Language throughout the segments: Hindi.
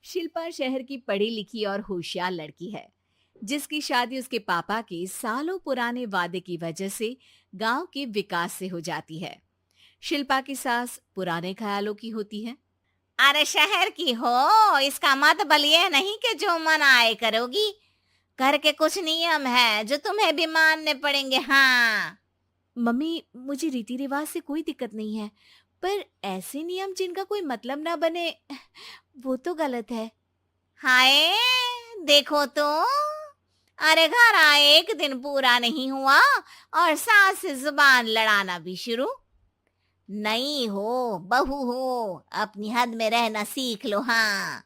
शिल्पा शहर की पढ़ी लिखी और होशियार लड़की है, जिसकी शादी उसके पापा के सालों पुराने वादे की वजह से गांव के विकास से हो जाती है। शिल्पा की सास पुराने ख्यालों की होती है। अरे शहर की हो, इसका मतलब ये नहीं कि जो मन आए करोगी। घर के कुछ नियम है जो तुम्हें भी मानने पड़ेंगे। हाँ। मम्मी, मुझे रीति रिवाज से कोई दिक्कत नहीं है, पर ऐसे नियम जिनका कोई मतलब ना बने, वो तो गलत है। हाय, देखो तो। अरे घर आए एक दिन पूरा नहीं हुआ और सास से जुबान लड़ाना भी शुरू। नहीं हो, बहू हो, अपनी हद में रहना सीख लो। हाँ।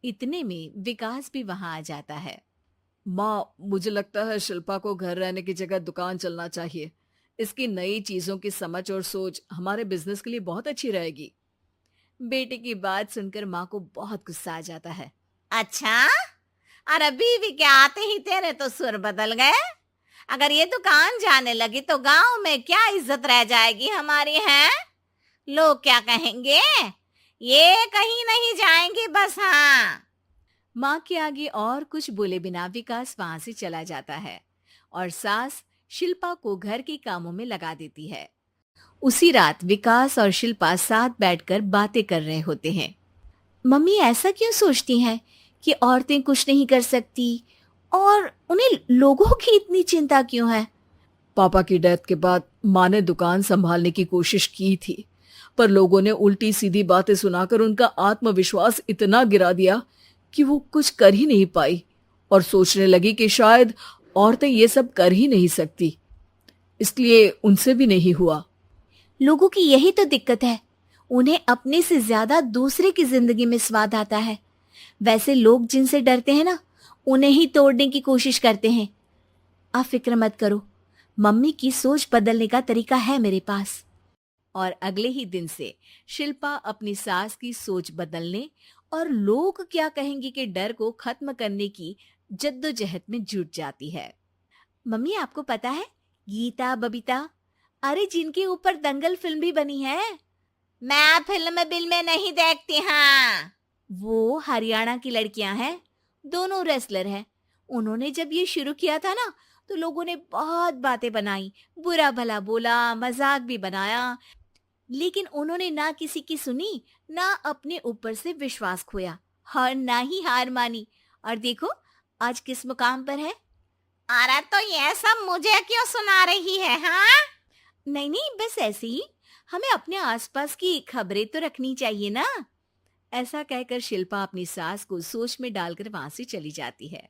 इतने में विकास भी वहां आ जाता है। माँ, मुझे लगता है शिल्पा को घर रहने की जगह दुकान चलना चाहिए। इसकी नई चीजों की समझ और सोच हमारे बिजनेस के लिए बहुत अच्छी रहेगी। बेटे की बात सुनकर माँ को बहुत गुस्सा आ जाता है। अच्छा, अरे बीवी के आते ही तेरे तो सुर बदल गए। अगर ये दुकान जाने लगी तो गांव में क्या इज्जत रह जाएगी हमारी है? लोग क्या कहेंगे? ये कहीं नहीं जाएंगी बस। हाँ। माँ के आगे और कुछ बोले बिना विकास वहां से चला जाता है और सास शिल्पा को घर के कामों में लगा देती है। उसी रात विकास और शिल्पा साथ बैठकर बातें कर रहे होते हैं। मम्मी ऐसा क्यों सोचती हैं कि औरतें कुछ नहीं कर सकती, और उन्हें लोगों की इतनी चिंता क्यों है? पापा की डेथ के बाद माँ ने दुकान संभालने की कोशिश की थी, पर लोगों ने उल्टी सीधी बातें सुनाकर उनका आत्मविश्वास इतना गिरा दिया कि वो कुछ कर ही नहीं पाई और सोचने लगी कि शायद औरतें ये सब कर ही नहीं सकती। इसलिए उनसे भी नहीं हुआ। लोगों की यही तो दिक्कत है, उन्हें अपने से ज्यादा दूसरे की जिंदगी में स्वाद आता है। वैसे लोग जिनसे डरते हैं ना, उन्हें ही तोड़ने की कोशिश करते हैं। आप फिक्र मत करो, मम्मी की सोच बदलने का तरीका है मेरे पास। और अगले ही दिन से शिल्पा अपनी सास की सोच बदलने और लोग क्या कहेंगे के डर को खत्म करने की जद्दोजहद में जुट जाती है। मम्मी, आपको पता है, गीता बबीता, अरे जिनके ऊपर दंगल फिल्म भी बनी है, मैं फिल्म बिल में नहीं देखती। हाँ। वो हरियाणा की लड़कियां हैं। दोनों रेसलर हैं। उन्होंने जब ये शुरू किया था ना, तो लोगों ने बहुत बातें बनाई, बुरा भला बोला, मजाक भी बनाया, लेकिन उन्होंने ना किसी की सुनी, ना अपने ऊपर से विश्वास खोया और ना ही हार मानी। और देखो आज किस मुकाम पर है। अरे तो ये सब मुझे क्यों सुना रही है? हाँ। नहीं नहीं, बस ऐसे ही, हमें अपने आसपास की खबरें तो रखनी चाहिए ना। ऐसा कहकर शिल्पा अपनी सास को सोच में डालकर वहां से चली जाती है।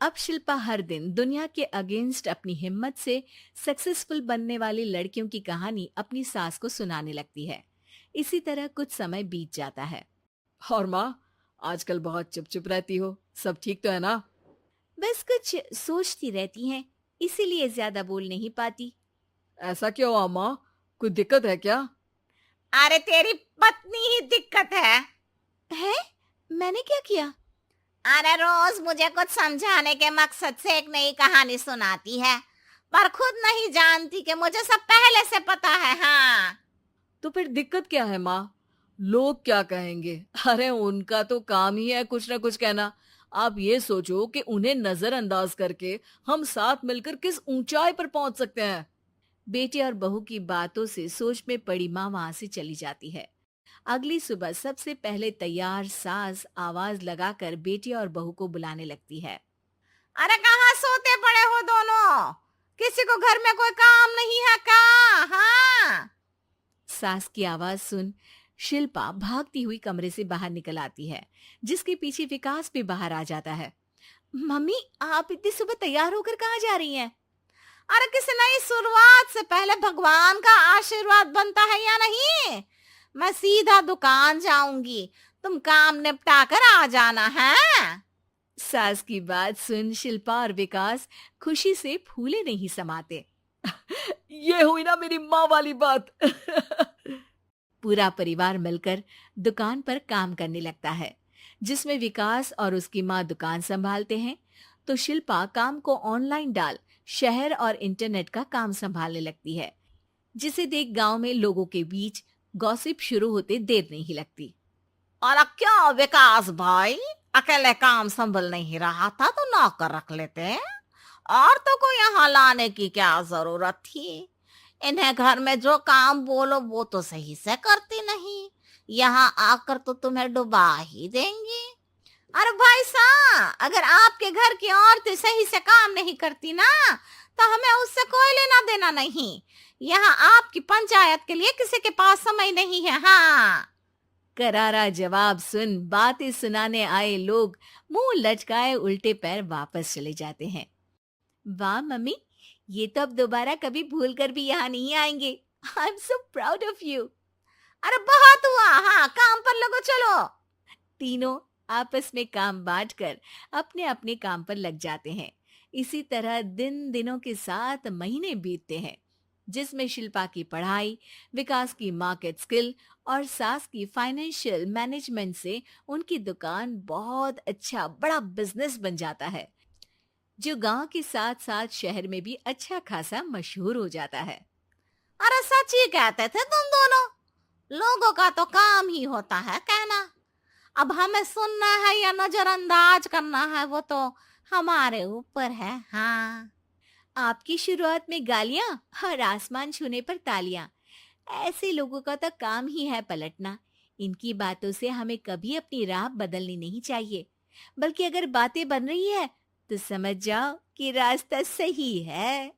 अब शिल्पा हर दिन दुनिया के अगेंस्ट अपनी हिम्मत से सक्सेसफुल बनने वाली लड़कियों की कहानी अपनी सास को सुनाने लगती है। इसी तरह कुछ समय बीत जाता है। और माँ, आजकल बहुत चुप चुप रहती हो, सब ठीक तो है ना? बस कुछ सोचती रहती हैं, इसीलिए ज्यादा बोल नहीं पाती। ऐसा क्यों हुआ माँ? कोई दिक्कत है क्या? अरे तेरी पत्नी ही दिक्कत है? मैंने क्या किया? अरे रोज मुझे कुछ समझाने के मकसद से एक नई कहानी सुनाती है, पर खुद नहीं जानती कि मुझे सब पहले से पता है। हाँ। तो फिर दिक्कत क्या है माँ? लोग क्या कहेंगे? अरे उनका तो काम ही है कुछ ना कुछ कहना। आप ये सोचो कि उन्हें नजरअंदाज करके हम साथ मिलकर किस ऊंचाई पर पहुंच सकते हैं। बेटे और बहू की बातों से सोच में पड़ी माँ वहां से चली जाती है। अगली सुबह सबसे पहले तैयार सास आवाज लगाकर बेटी और बहू को बुलाने लगती है। अरे कहाँ सोते पड़े हो दोनों? किसी को घर में कोई काम नहीं है का? हाँ। सास की आवाज सुन शिल्पा भागती हुई कमरे से बाहर निकल आती है, जिसके पीछे विकास भी बाहर आ जाता है। मम्मी, आप इतनी सुबह तैयार होकर कहाँ जा रही हैं? अरे किसी नई शुरुआत से पहले भगवान का आशीर्वाद बनता है या नहीं? मैं सीधा दुकान जाऊंगी, तुम काम निपटा कर आ जाना है। सास की बात सुन शिल्पा और विकास खुशी से फूले नहीं समाते। ये हुई ना मेरी माँ वाली बात। पूरा परिवार मिलकर दुकान पर काम करने लगता है, जिसमें विकास और उसकी माँ दुकान संभालते हैं, तो शिल्पा काम को ऑनलाइन डाल शहर और इंटरनेट का काम संभालने लगती है, जिसे देख गांव में लोगों के बीच गॉसिप शुरू होते देर नहीं लगती। और क्या विकास भाई, अकेले काम संभल नहीं रहा था तो नौकर रख लेते। औरतों को यहाँ लाने की क्या जरूरत थी? इन्हें घर में जो काम बोलो वो तो सही से करती नहीं, यहाँ आकर तो तुम्हें डुबा ही देंगी। अरे भाई साहब, अगर आपके घर की औरतें सही से काम नहीं करती ना, तो हमें उससे कोई लेना देना नहीं। यहाँ आपकी पंचायत के लिए किसी के पास समय नहीं है। हाँ, करारा जवाब सुन बातें सुनाने आए लोग मुंह लटकाए उल्टे पैर वापस चले जाते हैं। वाह मम्मी, ये तो अब दोबारा कभी भूल कर भी यहाँ नहीं आएंगे। I am so proud of you. अरे बहुत हुआ, हाँ काम पर लगो चलो। तीनों आपस में काम बांटकर अपने अपने काम पर लग जाते हैं। इसी तरह दिन दिनों के साथ महीने बीतते हैं, जिसमें शिल्पा की पढ़ाई, विकास की मार्केट स्किल और सास की फाइनेंशियल मैनेजमेंट से उनकी दुकान बहुत अच्छा बड़ा बिजनेस बन जाता है, जो गांव के साथ साथ शहर में भी अच्छा खासा मशहूर हो जाता है। अरे सच ही कहते थे तुम दोनों, लोगों का तो काम ही होता है कहना। अब हमें सुनना है या नजरअंदाज करना है वो तो हमारे ऊपर है। हाँ, आपकी शुरुआत में गालियां और आसमान छूने पर तालियां, ऐसे लोगों का तो काम ही है पलटना। इनकी बातों से हमें कभी अपनी राह बदलनी नहीं चाहिए, बल्कि अगर बातें बन रही है तो समझ जाओ कि रास्ता सही है।